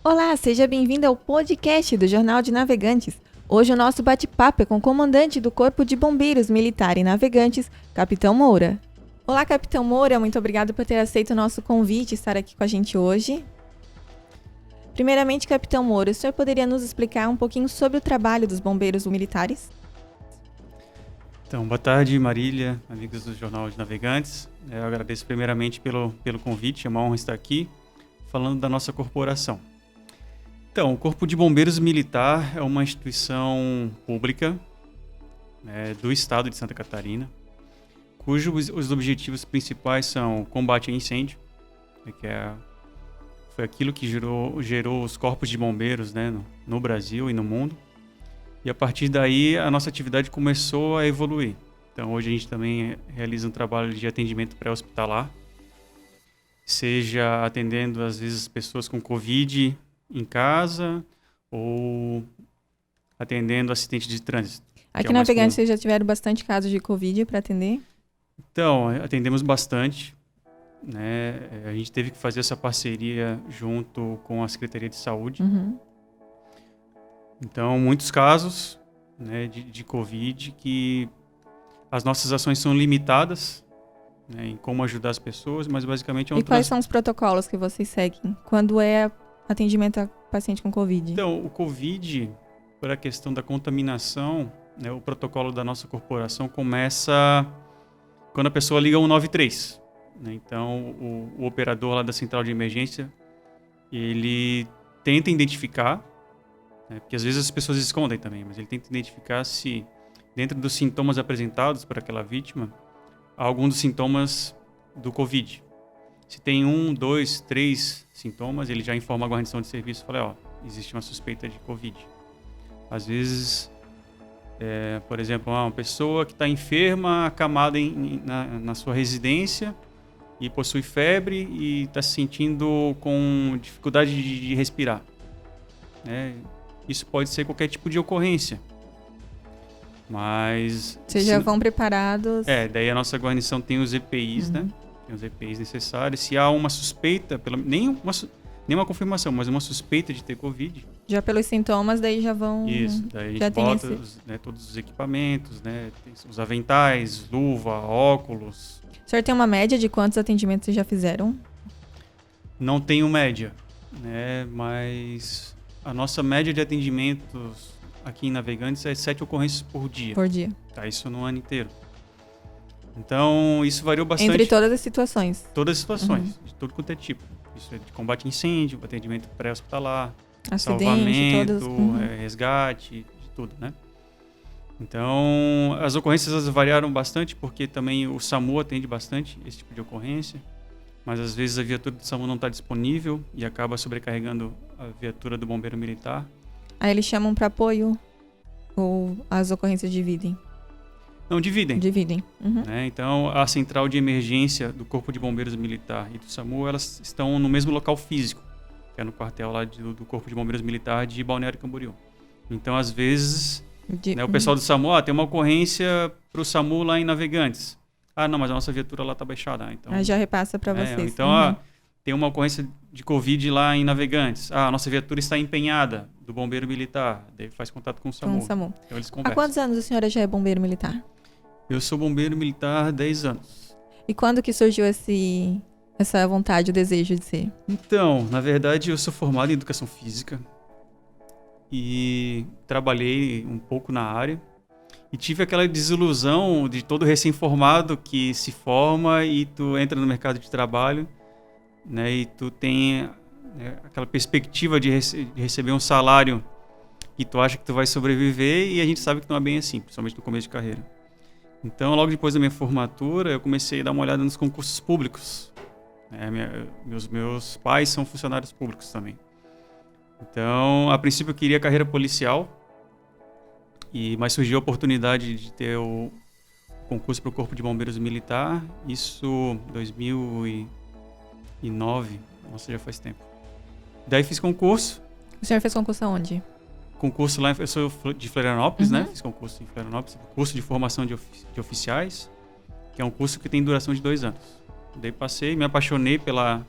Olá, seja bem-vindo ao podcast do Jornal de Navegantes. Hoje o nosso bate-papo é com o comandante do Corpo de Bombeiros Militar e Navegantes, Capitão Moura. Olá, Capitão Moura, muito obrigado por ter aceito o nosso convite e estar aqui com a gente hoje. Primeiramente, Capitão Moura, o senhor poderia nos explicar um pouquinho sobre o trabalho dos bombeiros militares? Então, boa tarde, Marília, amigos do Jornal de Navegantes. Eu agradeço primeiramente pelo convite, é uma honra estar aqui falando da nossa corporação. Então, o Corpo de Bombeiros Militar é uma instituição pública do estado de Santa Catarina, cujos os objetivos principais são o combate a incêndio, foi aquilo que gerou os corpos de bombeiros, no Brasil e no mundo. E a partir daí a nossa atividade começou a evoluir. Então hoje a gente também realiza um trabalho de atendimento pré-hospitalar, seja atendendo às vezes pessoas com Covid em casa ou atendendo acidente de trânsito. Aqui na Navegantes vocês já tiveram bastante casos de Covid para atender? Então, atendemos bastante. A gente teve que fazer essa parceria junto com a Secretaria de Saúde. Uhum. Então, muitos casos de Covid que as nossas ações são limitadas em como ajudar as pessoas, mas basicamente é um... E quais são os protocolos que vocês seguem quando é atendimento a paciente com Covid? Então, o Covid, por a questão da contaminação, o protocolo da nossa corporação começa quando a pessoa liga 193. Então, o operador lá da central de emergência, ele tenta identificar, porque às vezes as pessoas escondem também, mas ele tenta identificar se, dentro dos sintomas apresentados por aquela vítima, há algum dos sintomas do Covid. Se tem 1, 2, 3 sintomas, ele já informa a guarnição de serviço e fala, existe uma suspeita de Covid. Às vezes, por exemplo, uma pessoa que está enferma, acamada na sua residência e possui febre e está se sentindo com dificuldade de respirar. Isso pode ser qualquer tipo de ocorrência. Mas... Vocês já vão preparados? Daí a nossa guarnição tem os EPIs, Tem os EPIs necessários. Se há uma suspeita, nenhuma confirmação, mas uma suspeita de ter Covid. Já pelos sintomas, daí já vão... Isso, daí a gente bota todos os equipamentos, os aventais, luva, óculos. O senhor tem uma média de quantos atendimentos vocês já fizeram? Não tenho média, mas a nossa média de atendimentos aqui em Navegantes é 7 ocorrências por dia. Por dia. Tá, isso no ano inteiro. Então, isso variou bastante. Entre todas as situações? Todas as situações, de tudo quanto é tipo. Isso é de combate a incêndio, atendimento pré-hospitalar, acidente, salvamento, resgate, de tudo, Então, as ocorrências variaram bastante, porque também o SAMU atende bastante esse tipo de ocorrência, mas às vezes a viatura do SAMU não está disponível e acaba sobrecarregando a viatura do bombeiro militar. Aí eles chamam para apoio ou as ocorrências dividem? Não, dividem. Uhum. Então, a central de emergência do Corpo de Bombeiros Militar e do SAMU, elas estão no mesmo local físico, que é no quartel lá do Corpo de Bombeiros Militar de Balneário Camboriú. Então, às vezes, o pessoal do SAMU, tem uma ocorrência para o SAMU lá em Navegantes. Não, mas a nossa viatura lá está baixada. Então, aí já repassa para vocês. Então, tem uma ocorrência de Covid lá em Navegantes. A nossa viatura está empenhada do bombeiro militar. Daí faz contato com o SAMU. Então, eles conversam. Há quantos anos a senhora já é bombeiro militar? Eu sou bombeiro militar há 10 anos. E quando que surgiu essa vontade, o desejo de ser? Então, na verdade, eu sou formado em Educação Física e trabalhei um pouco na área. E tive aquela desilusão de todo recém-formado que se forma e tu entra no mercado de trabalho, e tu tem aquela perspectiva de receber um salário e tu acha que tu vai sobreviver, e a gente sabe que não é bem assim, principalmente no começo de carreira. Então, logo depois da minha formatura, eu comecei a dar uma olhada nos concursos públicos. Meus pais são funcionários públicos também. Então, a princípio eu queria carreira policial, mas surgiu a oportunidade de ter o concurso para o Corpo de Bombeiros Militar, isso em 2009, nossa, já faz tempo. Daí fiz concurso. O senhor fez concurso aonde? Concurso lá, eu sou de Florianópolis, Fiz concurso em Florianópolis, curso de formação de oficiais, que é um curso que tem duração de 2 anos. Daí passei, me apaixonei pela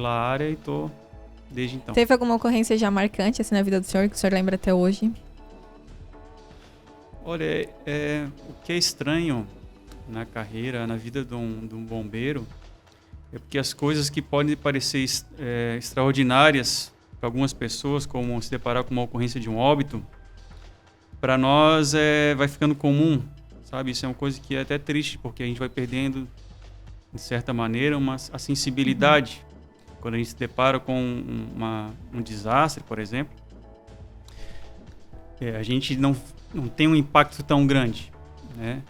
área e tô desde então. Teve alguma ocorrência já marcante assim na vida do senhor, que o senhor lembra até hoje? Olha, o que é estranho na carreira, na vida de um bombeiro, é porque as coisas que podem parecer extraordinárias para algumas pessoas, como se deparar com uma ocorrência de um óbito, para nós vai ficando comum, sabe? Isso é uma coisa que é até triste, porque a gente vai perdendo, de certa maneira, a sensibilidade. Quando a gente se depara com um desastre, por exemplo, a gente não tem um impacto tão grande, né?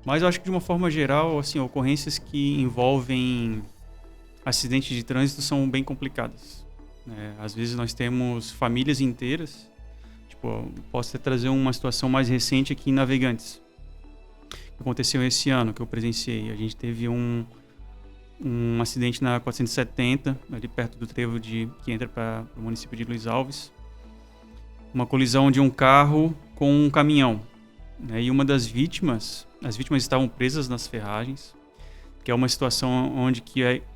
Mas eu acho que, de uma forma geral, assim, ocorrências que envolvem acidentes de trânsito são bem complicadas, né? Às vezes nós temos famílias inteiras. Tipo, posso até trazer uma situação mais recente aqui em Navegantes, que aconteceu esse ano, que eu presenciei. A gente teve um acidente na 470, ali perto do trevo que entra para o município de Luiz Alves. Uma colisão de um carro com um caminhão, né? E uma das vítimas, as vítimas estavam presas nas ferragens, que é uma situação onde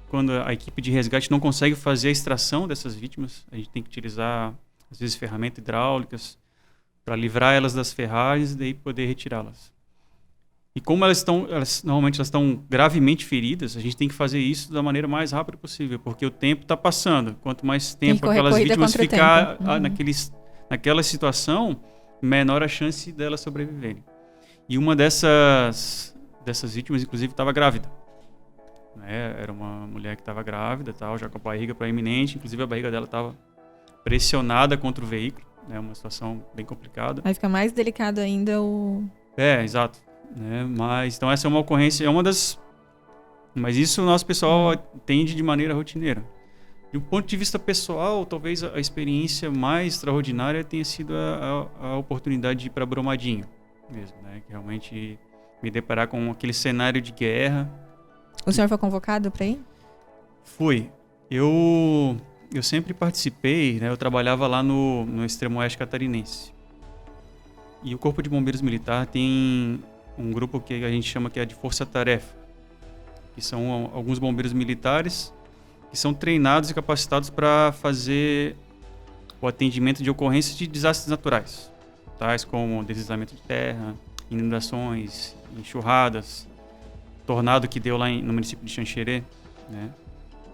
quando a equipe de resgate não consegue fazer a extração dessas vítimas, a gente tem que utilizar, às vezes, ferramentas hidráulicas para livrar elas das ferragens e daí poder retirá-las. E como normalmente elas estão gravemente feridas, a gente tem que fazer isso da maneira mais rápida possível, porque o tempo está passando. Quanto mais tempo aquelas vítimas ficar naquela situação, menor a chance delas sobreviverem. E uma dessas vítimas, inclusive, estava grávida, né? Era uma mulher que estava grávida, já com a barriga iminente, inclusive a barriga dela estava pressionada contra o veículo, né? Uma situação bem complicada. Aí fica mais delicado ainda exato. Né? Mas, então essa é uma ocorrência, mas isso o nosso pessoal atende de maneira rotineira. De um ponto de vista pessoal, talvez a experiência mais extraordinária tenha sido a oportunidade de ir para Brumadinho mesmo, né? Que realmente me deparar com aquele cenário de guerra. O senhor foi convocado para ir? Fui. Eu sempre participei, né? Eu trabalhava lá no extremo oeste catarinense. E o Corpo de Bombeiros Militar tem um grupo que a gente chama que é de força-tarefa, que são alguns bombeiros militares que são treinados e capacitados para fazer o atendimento de ocorrências de desastres naturais, tais como deslizamento de terra, inundações, enxurradas, tornado que deu lá no município de Xanxerê, né?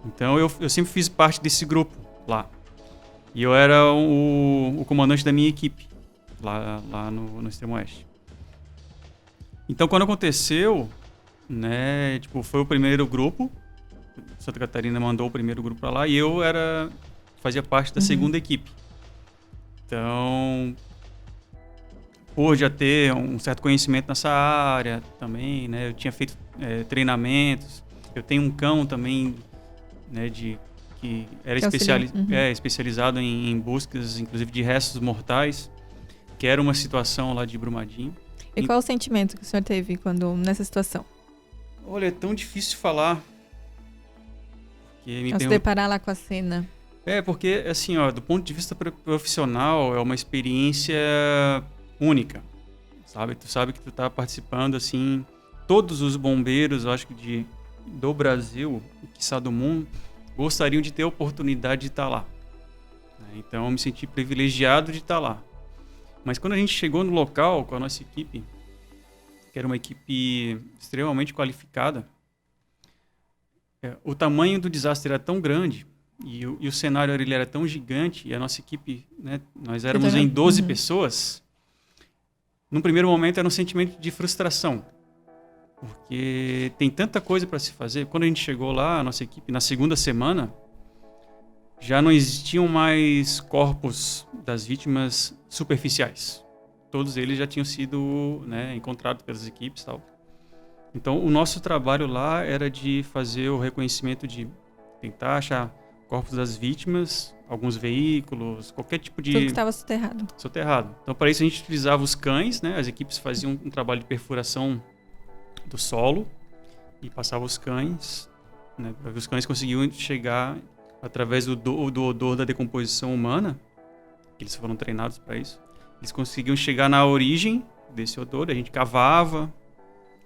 Então eu sempre fiz parte desse grupo lá. E eu era o comandante da minha equipe lá no extremo oeste. Então, quando aconteceu, né, foi o primeiro grupo, Santa Catarina mandou o primeiro grupo para lá e eu fazia parte da segunda equipe. Então, por já ter um certo conhecimento nessa área também, né, eu tinha feito treinamentos, eu tenho um cão também, né, que era especializado em buscas, inclusive de restos mortais, que era uma situação lá de Brumadinho. E qual o sentimento que o senhor teve nessa situação? Olha, é tão difícil falar. Ao se deparar lá com a cena. Porque, assim, do ponto de vista profissional, é uma experiência única, sabe? Tu sabe que tu tá participando, assim, todos os bombeiros, eu acho que do Brasil, quiçá do mundo, gostariam de ter a oportunidade de estar lá. Então, eu me senti privilegiado de estar lá. Mas quando a gente chegou no local com a nossa equipe, que era uma equipe extremamente qualificada, o tamanho do desastre era tão grande e o cenário ele era tão gigante e a nossa equipe, né, nós éramos em 12 pessoas. Num primeiro momento era um sentimento de frustração, porque tem tanta coisa para se fazer. Quando a gente chegou lá, a nossa equipe, na segunda semana, já não existiam mais corpos das vítimas superficiais. Todos eles já tinham sido, né, encontrados pelas equipes e tal. Então, o nosso trabalho lá era de fazer o reconhecimento, de tentar achar corpos das vítimas, alguns veículos, qualquer tipo de... Tudo que estava soterrado. Soterrado. Então, para isso, a gente utilizava os cães, né? As equipes faziam um trabalho de perfuração do solo e passavam os cães, né? Os cães conseguiam chegar através do odor da decomposição humana, que eles foram treinados para isso. Eles conseguiam chegar na origem desse odor, a gente cavava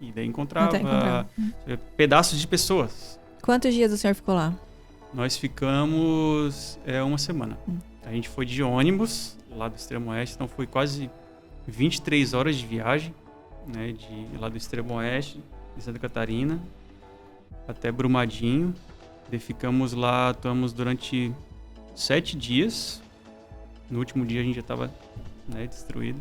e daí encontrava pedaços de pessoas. Quantos dias o senhor ficou lá? Nós ficamos uma semana. A gente foi de ônibus lá do extremo oeste, então foi quase 23 horas de viagem, né, de lá do extremo oeste de Santa Catarina até Brumadinho. E ficamos lá, atuamos durante 7 dias. No último dia a gente já estava, né, destruído.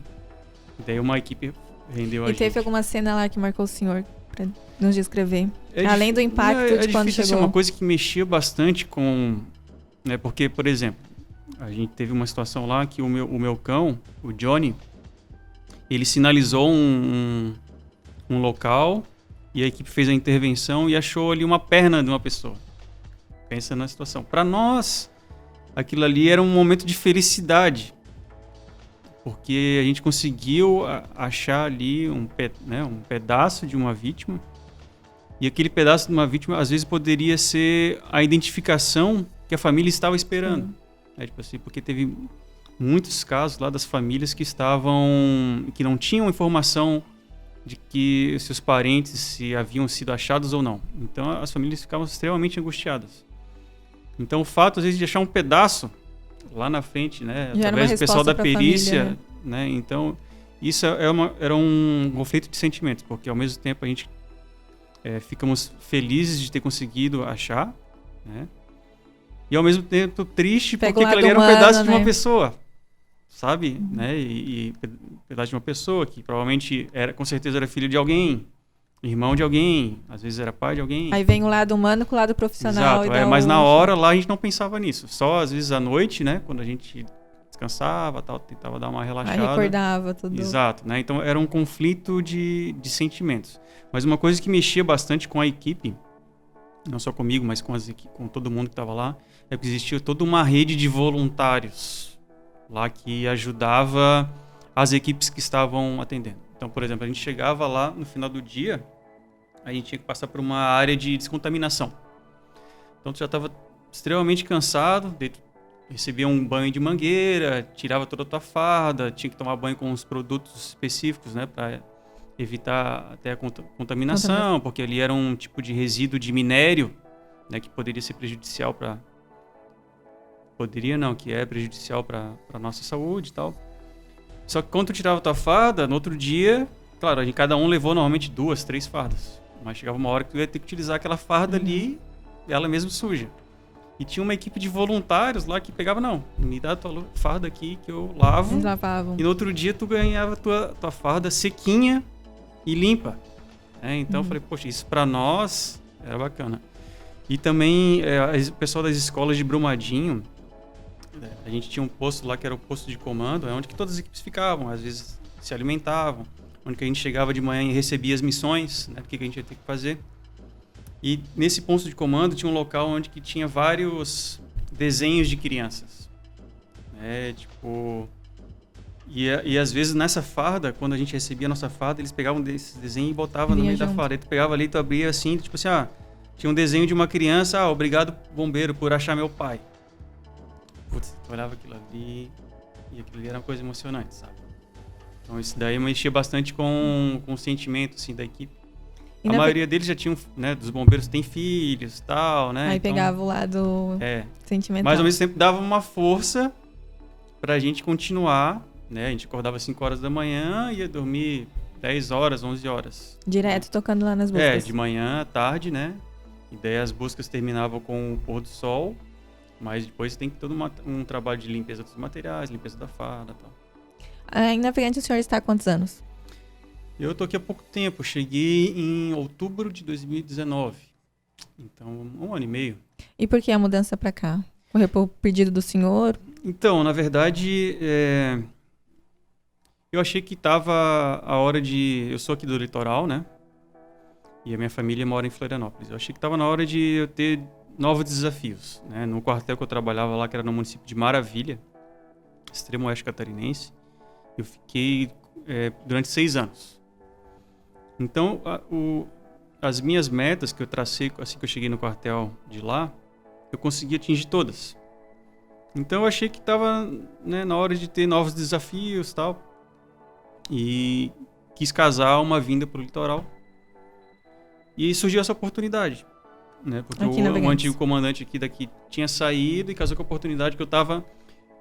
E daí uma equipe rendeu a gente. E teve alguma cena lá que marcou o senhor pra nos descrever? É Além do impacto de quando chegou. É uma coisa que mexia bastante com... Né, porque, por exemplo, a gente teve uma situação lá que o meu cão, o Johnny, ele sinalizou um local e a equipe fez a intervenção e achou ali uma perna de uma pessoa. Pensa na situação. Para nós, aquilo ali era um momento de felicidade, porque a gente conseguiu achar ali um pedaço de uma vítima, e aquele pedaço de uma vítima às vezes poderia ser a identificação que a família estava esperando. Tipo assim, porque teve muitos casos lá das famílias que não tinham informação de que seus parentes se haviam sido achados ou não. Então as famílias ficavam extremamente angustiadas. Então o fato às vezes de achar um pedaço lá na frente, né, através do pessoal da perícia, família, né? Então isso era um conflito de sentimentos, porque ao mesmo tempo a gente ficamos felizes de ter conseguido achar, né? E ao mesmo tempo triste porque aquilo ali era um pedaço de uma pessoa, sabe? Né? E pedaço de uma pessoa que provavelmente com certeza era filho de alguém, irmão de alguém, às vezes era pai de alguém. Aí vem o lado humano com o lado profissional. Exato, mas na hora lá a gente não pensava nisso. Só às vezes à noite, né? Quando a gente descansava, tal, tentava dar uma relaxada. Aí recordava tudo. Exato, né? Então era um conflito de sentimentos. Mas uma coisa que mexia bastante com a equipe, não só comigo, mas com todo mundo que estava lá, é que existia toda uma rede de voluntários lá que ajudava as equipes que estavam atendendo. Então, por exemplo, a gente chegava lá no final do dia, a gente tinha que passar por uma área de descontaminação. Então, tu já estava extremamente cansado, recebia um banho de mangueira, tirava toda a tua farda, tinha que tomar banho com uns produtos específicos, né, para evitar até a contaminação, porque ali era um tipo de resíduo de minério, né, que poderia ser prejudicial para... que é prejudicial para a nossa saúde e tal. Só que quando tu tirava a tua farda, no outro dia, claro, cada um levou normalmente 2, 3 fardas. Mas chegava uma hora que tu ia ter que utilizar aquela farda ali, ela mesmo suja. E tinha uma equipe de voluntários lá que pegava, não, me dá a tua farda aqui que eu lavo. Eles lavavam. E no outro dia tu ganhava a tua farda sequinha e limpa. Então eu falei, poxa, isso pra nós era bacana. E também o pessoal das escolas de Brumadinho, a gente tinha um posto lá que era o posto de comando, onde que todas as equipes ficavam, às vezes se alimentavam, onde que a gente chegava de manhã e recebia as missões, né, do que a gente ia ter que fazer. E nesse posto de comando tinha um local onde que tinha vários desenhos de crianças. E às vezes nessa farda, quando a gente recebia a nossa farda, eles pegavam desses desenhos e botavam no meio da farda. Aí tu pegava ali, tu abria assim, tipo assim, tinha um desenho de uma criança, obrigado bombeiro por achar meu pai. Putz, tu olhava aquilo ali e aquilo ali era uma coisa emocionante, sabe? Então isso daí mexia bastante com o sentimento, assim, da equipe. A maioria deles já tinham, né, dos bombeiros tem filhos e tal, né? Aí então, pegava o lado sentimental. Mas ao mesmo tempo dava uma força pra gente continuar, né? A gente acordava 5 horas da manhã e ia dormir 10 horas, 11 horas. Direto tocando lá nas buscas. De manhã à tarde, né? E daí as buscas terminavam com o pôr do sol, mas depois tem todo um trabalho de limpeza dos materiais, limpeza da farda e tal. Em Navegantes o senhor está há quantos anos? Eu tô aqui há pouco tempo, cheguei em outubro de 2019, então 1 ano e meio. E por que a mudança para cá? Foi por pedido do senhor? Então, na verdade, eu achei que estava a hora de... Eu sou aqui do litoral, né? E a minha família mora em Florianópolis. Eu achei que estava na hora de eu ter novos desafios, né? No quartel que eu trabalhava lá, que era no município de Maravilha, extremo oeste catarinense, eu fiquei durante 6 anos. Então, as minhas metas que eu tracei assim que eu cheguei no quartel de lá, eu consegui atingir todas. Então, eu achei que estava, né, na hora de ter novos desafios e tal. E quis casar uma vinda para o litoral. E surgiu essa oportunidade. né? Porque o antigo comandante daqui tinha saído e casou com a oportunidade que eu estava...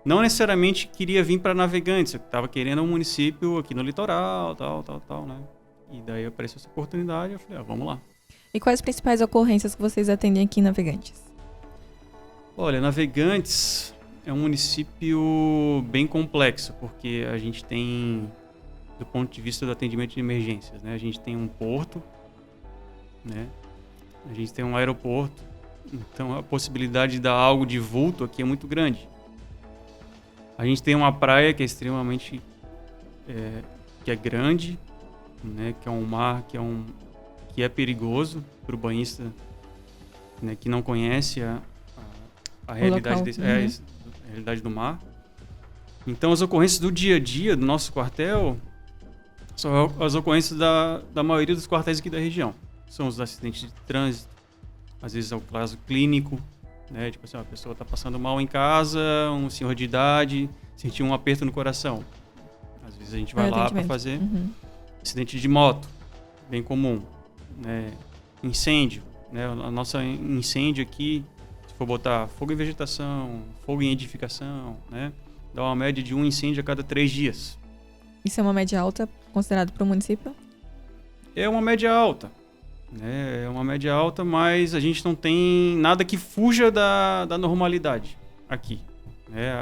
Não necessariamente queria vir para Navegantes, eu estava querendo um município aqui no litoral, tal, né? E daí apareceu essa oportunidade, eu falei, vamos lá. E quais as principais ocorrências que vocês atendem aqui em Navegantes? Olha, Navegantes é um município bem complexo, porque a gente tem, do ponto de vista do atendimento de emergências, né? A gente tem um porto, né? A gente tem um aeroporto, então a possibilidade de dar algo de vulto aqui é muito grande. A gente tem uma praia que é extremamente que é grande, né? Que é um mar que é perigoso para o banhista, né? Que não conhece a realidade a realidade do mar. Então as ocorrências do dia a dia do nosso quartel são as ocorrências da maioria dos quartéis aqui da região. São os acidentes de trânsito, às vezes é o caso clínico, né? Tipo assim, a pessoa está passando mal em casa, um senhor de idade sentiu um aperto no coração. Às vezes a gente vai lá para fazer acidente de moto, bem comum, né? Incêndio, né? A nossa incêndio aqui, se for botar fogo em vegetação, fogo em edificação, né? Dá uma média de um incêndio a cada 3 dias. Isso é uma média alta considerado para o município? É uma média alta. É uma média alta, mas a gente não tem nada que fuja da normalidade aqui.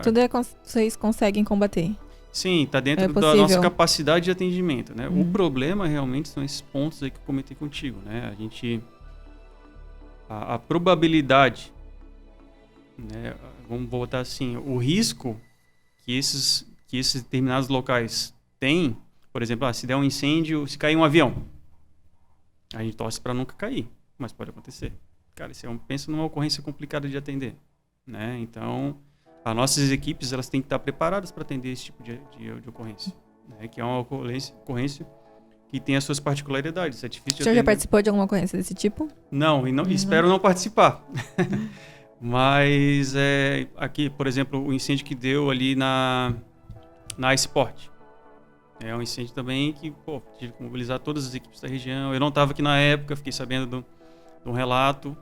Tudo vocês conseguem combater? Sim, está dentro da nossa capacidade de atendimento, né? O problema realmente são esses pontos aí que eu comentei contigo, né? A probabilidade, né? Vamos botar assim, o risco que esses determinados locais têm, por exemplo, se der um incêndio, se cair um avião, a gente torce para nunca cair, mas pode acontecer. Cara, pensa numa ocorrência complicada de atender, né? Então, as nossas equipes elas têm que estar preparadas para atender esse tipo de ocorrência, né? Que é uma ocorrência que tem as suas particularidades. É difícil de O senhor já participou de alguma ocorrência desse tipo? Não, espero não participar. Mas aqui, por exemplo, o incêndio que deu ali na Iceport. É um incêndio também que, tive que mobilizar todas as equipes da região. Eu não estava aqui na época, fiquei sabendo de um relato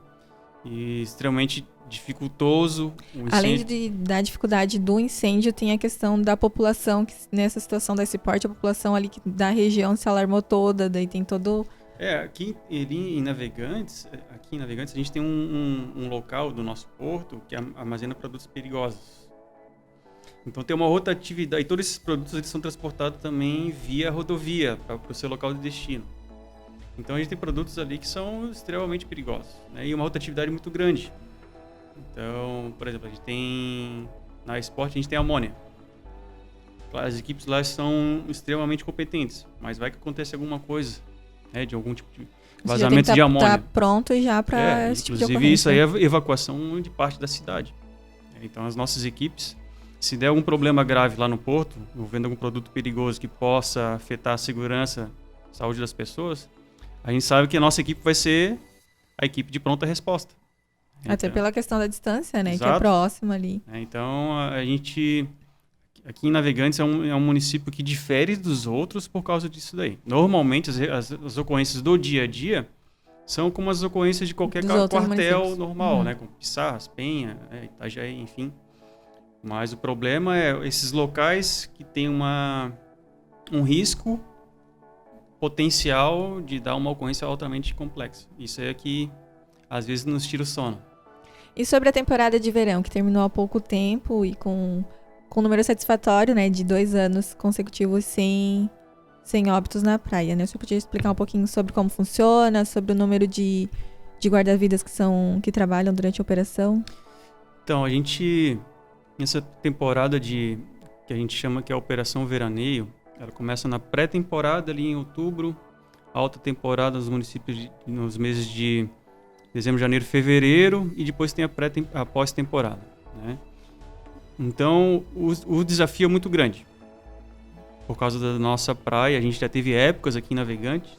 e extremamente dificultoso. Além da dificuldade do incêndio, tem a questão da população, que nessa situação da Iceport, a população ali da região se alarmou toda, daí tem todo... Aqui em Navegantes, a gente tem um local do nosso porto que armazena produtos perigosos. Então tem uma rotatividade, e todos esses produtos eles são transportados também via rodovia para o seu local de destino. Então a gente tem produtos ali que são extremamente perigosos, né? E uma rotatividade muito grande. Então, por exemplo, a gente tem na Sport, a gente tem amônia. As equipes lá são extremamente competentes, mas vai que acontece alguma coisa, né, de algum tipo de vazamento de amônia. Tá pronto já para esse tipo de ocorrência. Inclusive isso aí é evacuação de parte da cidade. Então as nossas equipes, se der algum problema grave lá no porto, envolvendo algum produto perigoso que possa afetar a segurança, a saúde das pessoas, a gente sabe que a nossa equipe vai ser a equipe de pronta resposta. Até pela questão da distância, né? Exato. Que é próxima ali. Então, a gente, aqui em Navegantes, é um município que difere dos outros por causa disso daí. Normalmente, as ocorrências do dia a dia são como as ocorrências de qualquer quartel normal, né? Como Pissarras, Penha, Itajaí, enfim. Mas o problema é esses locais que têm um risco potencial de dar uma ocorrência altamente complexa. Isso é que, às vezes, nos tira o sono. E sobre a temporada de verão, que terminou há pouco tempo e com um número satisfatório, né, de 2 anos consecutivos sem óbitos na praia, né? O senhor podia explicar um pouquinho sobre como funciona, sobre o número de guarda-vidas que trabalham durante a operação? Então, a gente, nessa temporada que a gente chama que é a Operação Veraneio, ela começa na pré-temporada ali em outubro, alta temporada nos municípios nos meses de dezembro, janeiro, fevereiro, e depois tem a pós-temporada, né? Então, o desafio é muito grande. Por causa da nossa praia, a gente já teve épocas aqui em Navegantes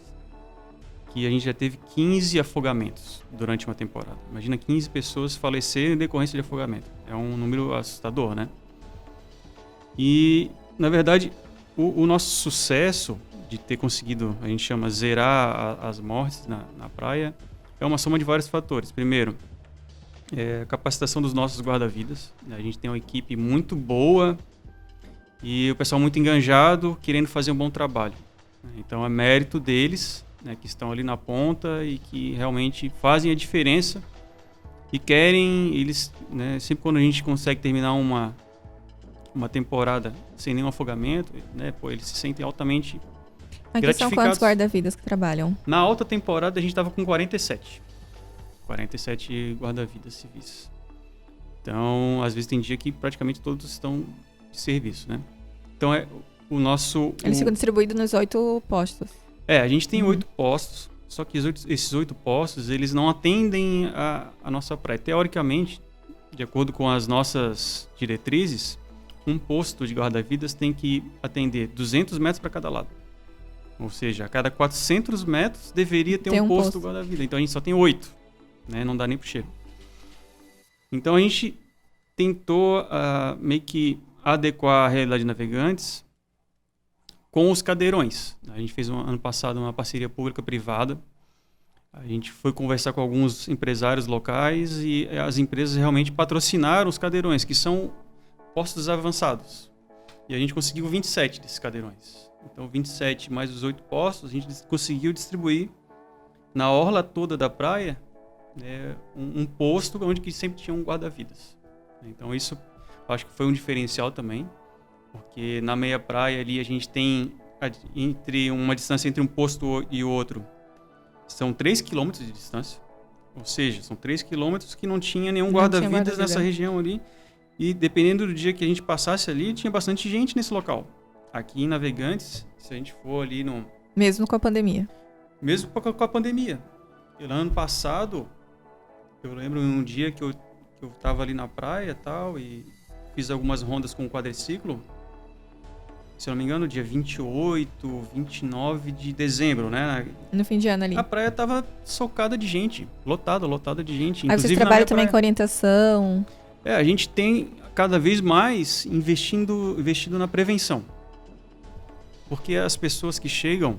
que a gente já teve 15 afogamentos durante uma temporada. Imagina 15 pessoas falecerem em decorrência de afogamento. É um número assustador, né? E, na verdade, o nosso sucesso de ter conseguido, a gente chama, zerar as mortes na praia, É uma soma de vários fatores. Primeiro, a capacitação dos nossos guarda-vidas. A gente tem uma equipe muito boa e o pessoal muito engajado, querendo fazer um bom trabalho. Então, é mérito deles, né, que estão ali na ponta e que realmente fazem a diferença e querem, eles, né, sempre quando a gente consegue terminar uma temporada sem nenhum afogamento, né, pô, eles se sentem altamente Aqui gratificados. são quantos guarda-vidas que trabalham? Na alta temporada a gente estava com 47 guarda-vidas civis. Então, às vezes tem dia que praticamente todos estão de serviço, né? Então, o nosso... Eles ficam distribuídos nos 8 postos. A gente tem 8 postos, só que esses 8 postos, eles não atendem a nossa praia. Teoricamente, de acordo com as nossas diretrizes, um posto de guarda-vidas tem que atender 200 metros para cada lado. Ou seja, a cada 400 metros deveria ter um posto guarda-vida. Então, a gente só tem 8. Né? Não dá nem pro cheiro. Então, a gente tentou meio que adequar a realidade de Navegantes com os cadeirões. A gente fez ano passado uma parceria pública-privada. A gente foi conversar com alguns empresários locais e as empresas realmente patrocinaram os cadeirões, que são postos avançados. E a gente conseguiu 27 desses cadeirões. Então, 27 mais os 8 postos, a gente conseguiu distribuir na orla toda da praia, né, um posto onde que sempre tinha um guarda-vidas. Então, isso acho que foi um diferencial também, porque na meia praia ali a gente tem uma distância entre um posto e o outro, são 3 km de distância. Ou seja, são 3 km que não tinha nenhum guarda-vidas nessa região ali. E dependendo do dia que a gente passasse ali, tinha bastante gente nesse local. Aqui em Navegantes, se a gente for ali no... Mesmo com a pandemia? Mesmo com a pandemia. E ano passado, eu lembro um dia que eu estava ali na praia e tal, e fiz algumas rondas com o quadriciclo. Se eu não me engano, dia 28, 29 de dezembro, né? No fim de ano ali. A praia estava socada de gente, lotada de gente. Aí vocês trabalham também com orientação? A gente tem cada vez mais investido na prevenção. Porque as pessoas que chegam,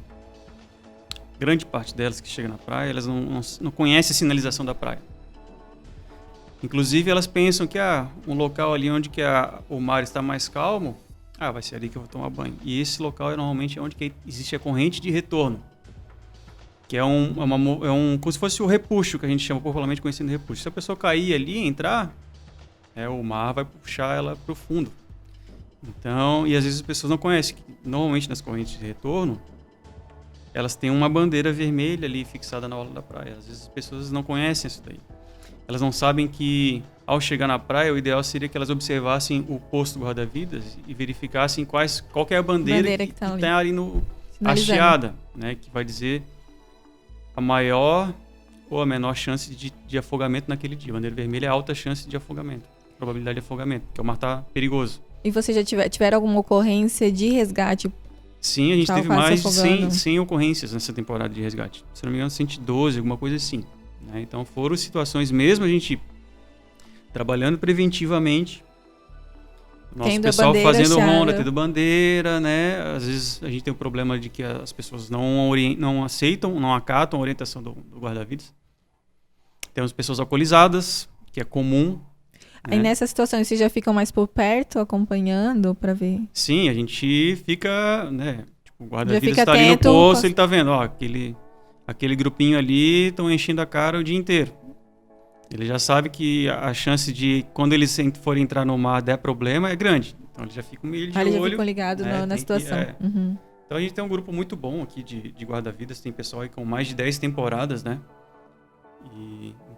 grande parte delas que chegam na praia, elas não conhecem a sinalização da praia. Inclusive, elas pensam que um local ali onde que o mar está mais calmo, vai ser ali que eu vou tomar banho. E esse local normalmente é onde que existe a corrente de retorno, que é como se fosse o repuxo, que a gente chama popularmente conhecido repuxo. Se a pessoa cair ali e entrar, o mar vai puxar ela para o fundo. Então, e às vezes as pessoas não conhecem. Normalmente nas correntes de retorno, elas têm uma bandeira vermelha ali fixada na orla da praia. Às vezes as pessoas não conhecem isso daí. Elas não sabem que, ao chegar na praia, o ideal seria que elas observassem o posto guarda-vidas e verificassem qual que é a bandeira que está ali hasteada, né? Que vai dizer a maior ou a menor chance de afogamento naquele dia. A bandeira vermelha é a alta chance de afogamento, probabilidade de afogamento, porque o mar está perigoso. E vocês já tiveram alguma ocorrência de resgate? Sim, a gente teve mais de 100 ocorrências nessa temporada de resgate. Se não me engano, 112, alguma coisa assim. Né? Então foram situações, mesmo a gente trabalhando preventivamente, nosso pessoal fazendo ronda, tendo bandeira, né? Às vezes a gente tem o problema de que as pessoas não aceitam, não acatam a orientação do guarda-vidas. Temos pessoas alcoolizadas, que é comum. Aí nessa situação, vocês já ficam mais por perto, acompanhando para ver? Sim, a gente fica, né? Tipo, o guarda-vidas está ali no posto, ele está vendo, aquele grupinho ali estão enchendo a cara o dia inteiro. Ele já sabe que a chance de, quando eles forem entrar no mar, der problema, é grande. Então eles já ficam meio de olho. Eles já ficam ligados na situação. Uhum. Então a gente tem um grupo muito bom aqui de guarda-vidas, tem pessoal aí com mais de 10 temporadas, né?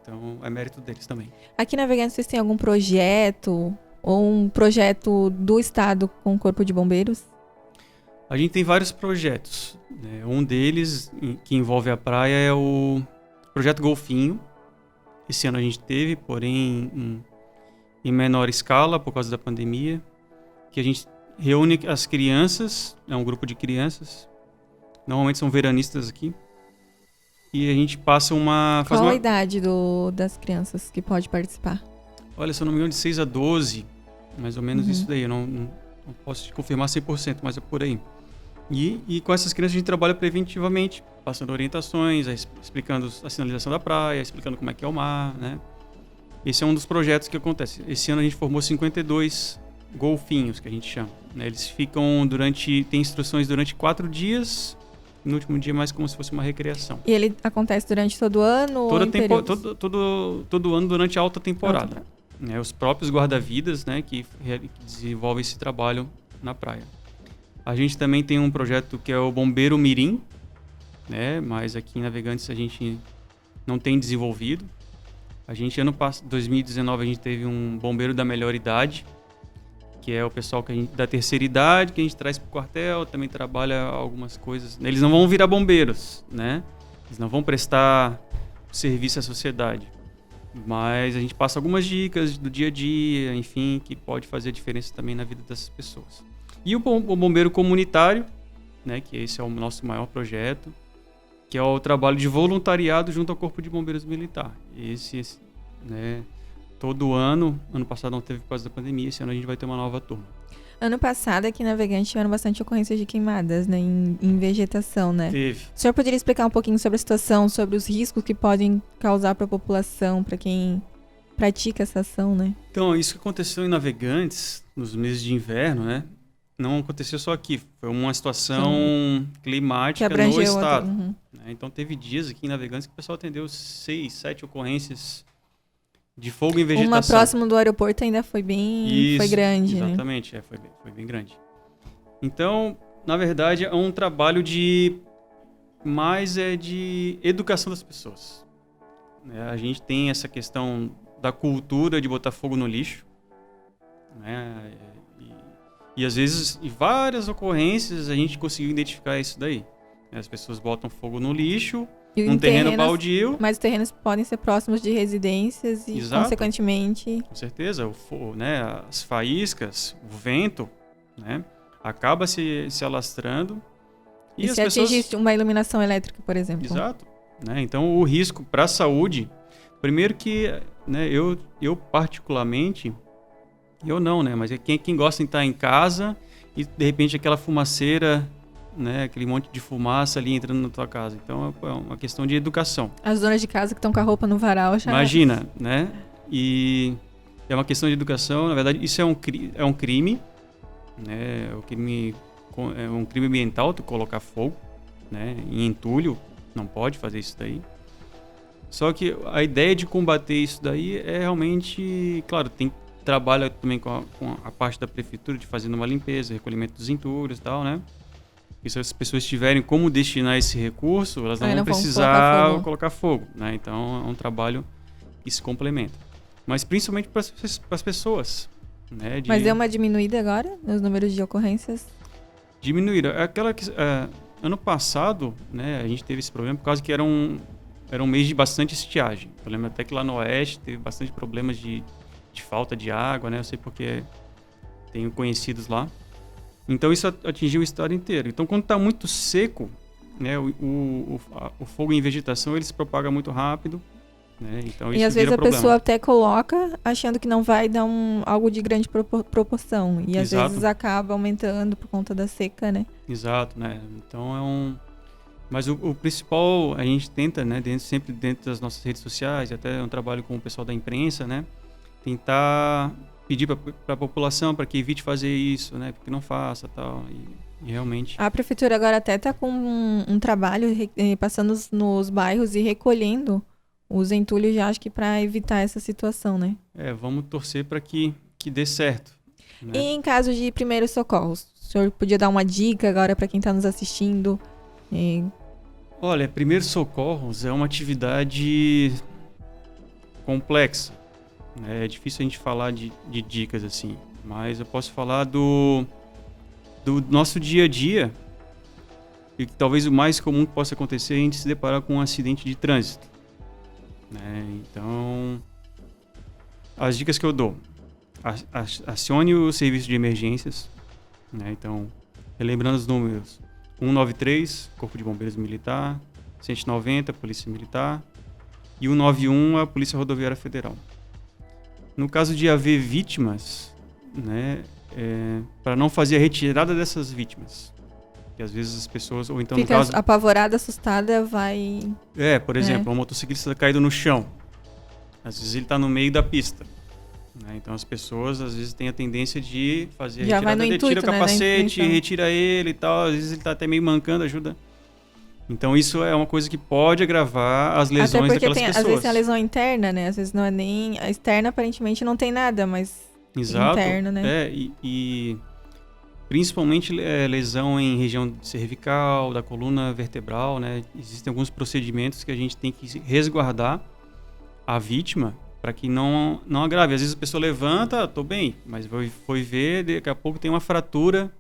Então é mérito deles também. Aqui na Navegantes vocês têm algum projeto ou um projeto do Estado com o Corpo de Bombeiros? A gente tem vários projetos. Né? Um deles, que envolve a praia, é o Projeto Golfinho. Esse ano a gente teve, porém em menor escala por causa da pandemia, que a gente reúne as crianças, é um grupo de crianças, normalmente são veranistas aqui, e a gente passa Qual a idade das crianças que pode participar? Olha, se eu não me engano, de 6 a 12, mais ou menos isso daí, eu não posso te confirmar 100%, mas é por aí. E com essas crianças a gente trabalha preventivamente, passando orientações, explicando a sinalização da praia, explicando como é que é o mar, né? Esse é um dos projetos que acontece. Esse ano a gente formou 52 golfinhos, que a gente chama, né? Eles ficam tem instruções durante 4 dias, no último dia mais como se fosse uma recreação. E ele acontece durante todo o ano? Ou em todo ano durante a alta temporada. Os próprios guarda-vidas, né, que desenvolvem esse trabalho na praia. A gente também tem um projeto que é o Bombeiro Mirim, né, mas aqui em Navegantes a gente não tem desenvolvido. A gente, 2019, a gente teve um bombeiro da melhor idade, que é o pessoal da terceira idade, que a gente traz para o quartel, também trabalha algumas coisas. Eles não vão virar bombeiros, né? Eles não vão prestar serviço à sociedade. Mas a gente passa algumas dicas do dia a dia, enfim, que pode fazer a diferença também na vida dessas pessoas. E o bombeiro comunitário, né, que esse é o nosso maior projeto, que é o trabalho de voluntariado junto ao Corpo de Bombeiros Militar. Esse né, todo ano passado não teve por causa da pandemia, esse ano a gente vai ter uma nova turma. Ano passado aqui em Navegantes tiveram bastante ocorrências de queimadas, né, em vegetação, né? Teve. O senhor poderia explicar um pouquinho sobre a situação, sobre os riscos que podem causar para a população, para quem pratica essa ação, né? Então, isso que aconteceu em Navegantes, nos meses de inverno, né? Não aconteceu só aqui, foi uma situação climática no estado. Uhum. Então, teve dias aqui em Navegantes que o pessoal atendeu 6, 7 ocorrências de fogo em vegetação. Uma próximo do aeroporto ainda foi foi grande, exatamente, né? Foi bem grande. Então, na verdade, é um trabalho de educação das pessoas. A gente tem essa questão da cultura de botar fogo no lixo, né? E às vezes, em várias ocorrências, a gente conseguiu identificar isso daí. As pessoas botam fogo no lixo, num terreno baldio. Mas os terrenos podem ser próximos de residências e, exato, consequentemente... Com certeza, o fogo, né, as faíscas, o vento, né, acaba se alastrando. E se atingir uma iluminação elétrica, por exemplo. Exato. Né, então, o risco para a saúde... Primeiro que, né, eu particularmente... Eu não, né? Mas é quem gosta de estar em casa e, de repente, aquela fumaceira, né? Aquele monte de fumaça ali entrando na tua casa. Então, é uma questão de educação. As donas de casa que estão com a roupa no varal já... Imagina, né? E é uma questão de educação. Na verdade, isso é um crime, né? É um crime ambiental, tu colocar fogo, né? Em entulho, não pode fazer isso daí. Só que a ideia de combater isso daí é realmente... Claro, trabalha também com a parte da prefeitura de fazendo uma limpeza, recolhimento dos entulhos e tal, né? E se as pessoas tiverem como destinar esse recurso, elas não vão precisar colocar fogo, né? Então, é um trabalho que se complementa. Mas principalmente para as pessoas, né? Mas deu uma diminuída agora nos números de ocorrências? Diminuíram. Ano passado, né, a gente teve esse problema por causa que era um mês de bastante estiagem. Eu lembro até que lá no Oeste teve bastante problemas de falta de água, né? Eu sei porque tenho conhecidos lá. Então isso atingiu o estado inteiro. Então quando está muito seco, né, o fogo em vegetação ele se propaga muito rápido, né? Então isso e às vezes a problema. pessoa até coloca achando que não vai dar algo de grande proporção. E às vezes acaba aumentando por conta da seca, né? Exato, né? Então Mas o principal, a gente tenta, né, sempre dentro das nossas redes sociais, até um trabalho com o pessoal da imprensa, né? Tentar pedir para a população para que evite fazer isso, né? Porque não faça tal. E realmente... A prefeitura agora até está com um trabalho passando nos bairros e recolhendo os entulhos, já acho que para evitar essa situação, né? Vamos torcer para que dê certo. Né? E em caso de primeiros socorros, o senhor podia dar uma dica agora para quem está nos assistindo? Olha, primeiros socorros é uma atividade complexa. É difícil a gente falar de dicas assim, mas eu posso falar do nosso dia a dia e que talvez o mais comum que possa acontecer é a gente se deparar com um acidente de trânsito. Né? Então, as dicas que eu dou: acione o serviço de emergências. Né? Então, relembrando os números: 193, Corpo de Bombeiros Militar, 190, Polícia Militar, e 191, a Polícia Rodoviária Federal. No caso de haver vítimas, né, para não fazer a retirada dessas vítimas, Porque às vezes as pessoas, ou então Fica no caso... apavorada, assustada, vai... por exemplo, um motociclista caído no chão. Às vezes ele está no meio da pista. Né? Então as pessoas às vezes têm a tendência de fazer a Já vai retirada, no intuito, tira o capacete, né? retira ele e tal. Às vezes ele está até meio mancando, ajuda. Então isso é uma coisa que pode agravar as lesões daquelas pessoas. Às vezes tem a lesão interna, né? Às vezes não é nem... A externa aparentemente não tem nada, mas Exato. interno, né? E principalmente lesão em região cervical, da coluna vertebral, né? Existem alguns procedimentos que a gente tem que resguardar a vítima para que não agrave. Às vezes a pessoa levanta, tô bem, mas foi ver, daqui a pouco tem uma fratura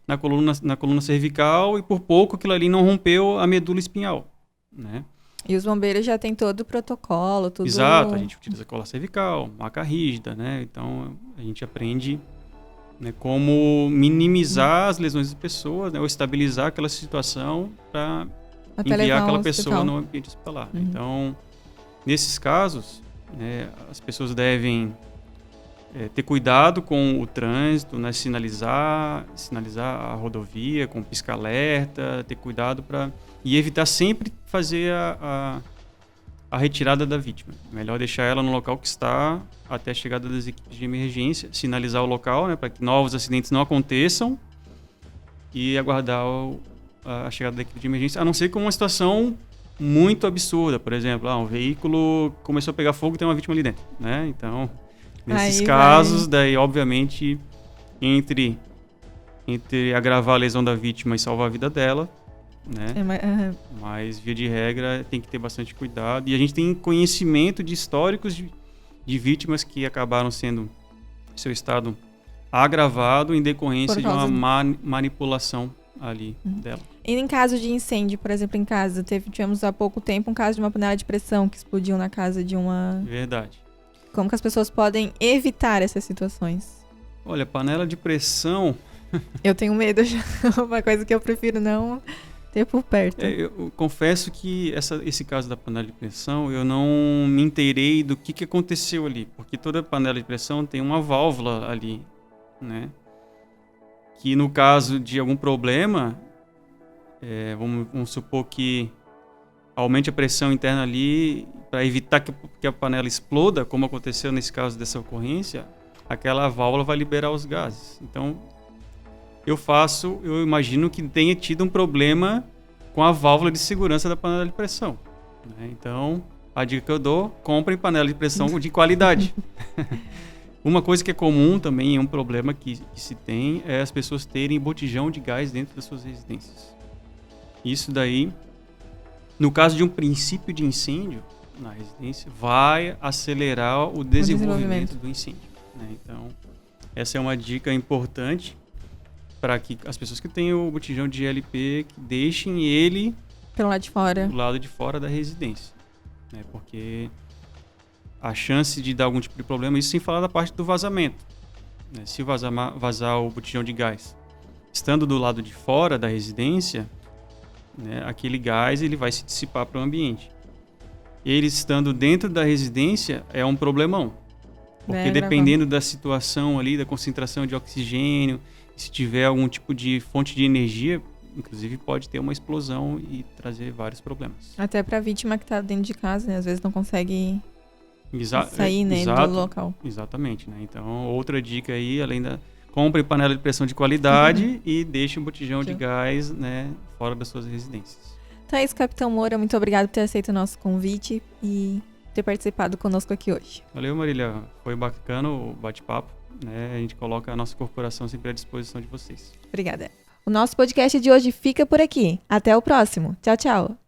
na coluna cervical e por pouco aquilo ali não rompeu a medula espinhal, né? E os bombeiros já têm todo o protocolo, tudo... Exato, a gente utiliza cola cervical, maca rígida, né? Então a gente aprende, né, como minimizar as lesões das pessoas, né, ou estabilizar aquela situação para enviar aquela pessoa no ambiente hospitalar. Então, nesses casos, né, as pessoas devem ter cuidado com o trânsito, né, sinalizar a rodovia com pisca-alerta, ter cuidado e evitar sempre fazer a retirada da vítima. Melhor deixar ela no local que está até a chegada das equipes de emergência, sinalizar o local, né, para que novos acidentes não aconteçam e aguardar a chegada da equipe de emergência, a não ser com uma situação muito absurda. Por exemplo, um veículo começou a pegar fogo e tem uma vítima ali dentro, né? Então, nesses casos, daí, obviamente, entre agravar a lesão da vítima e salvar a vida dela, né? Mas, via de regra, tem que ter bastante cuidado. E a gente tem conhecimento de históricos de vítimas que acabaram sendo seu estado agravado em decorrência de uma manipulação ali dela. E em caso de incêndio, por exemplo, em casa, tivemos há pouco tempo um caso de uma panela de pressão que explodiu na casa de uma... Verdade. Como que as pessoas podem evitar essas situações? Olha, panela de pressão... Eu tenho medo, uma coisa que eu prefiro não ter por perto. Eu confesso que esse caso da panela de pressão, eu não me inteirei do que aconteceu ali, porque toda panela de pressão tem uma válvula ali, né? Que no caso de algum problema, vamos supor que aumente a pressão interna ali para evitar que a panela exploda, como aconteceu nesse caso dessa ocorrência, aquela válvula vai liberar os gases. Então, eu imagino que tenha tido um problema com a válvula de segurança da panela de pressão, né? Então, a dica que eu dou, comprem panela de pressão de qualidade. Uma coisa que é comum também, é um problema que se tem, é as pessoas terem botijão de gás dentro das suas residências. Isso daí, no caso de um princípio de incêndio na residência, vai acelerar o desenvolvimento do incêndio, né? Então, essa é uma dica importante para que as pessoas que têm o botijão de GLP que deixem ele pelo lado de fora, do lado de fora da residência, né? Porque a chance de dar algum tipo de problema, isso sem falar da parte do vazamento, né? Se vazar o botijão de gás estando do lado de fora da residência, né, aquele gás ele vai se dissipar para o ambiente. Ele estando dentro da residência é um problemão, porque dependendo da situação ali, da concentração de oxigênio, se tiver algum tipo de fonte de energia, inclusive pode ter uma explosão e trazer vários problemas. Até para a vítima que está dentro de casa, né? Às vezes não consegue sair, né, do local. Exatamente, né? Então, outra dica aí, além da... Compre panela de pressão de qualidade e deixe um botijão de gás, né, fora das suas residências. Então é isso, Capitão Moura. Muito obrigado por ter aceito o nosso convite e ter participado conosco aqui hoje. Valeu, Marília. Foi bacana o bate-papo, né? A gente coloca a nossa corporação sempre à disposição de vocês. Obrigada. O nosso podcast de hoje fica por aqui. Até o próximo. Tchau, tchau.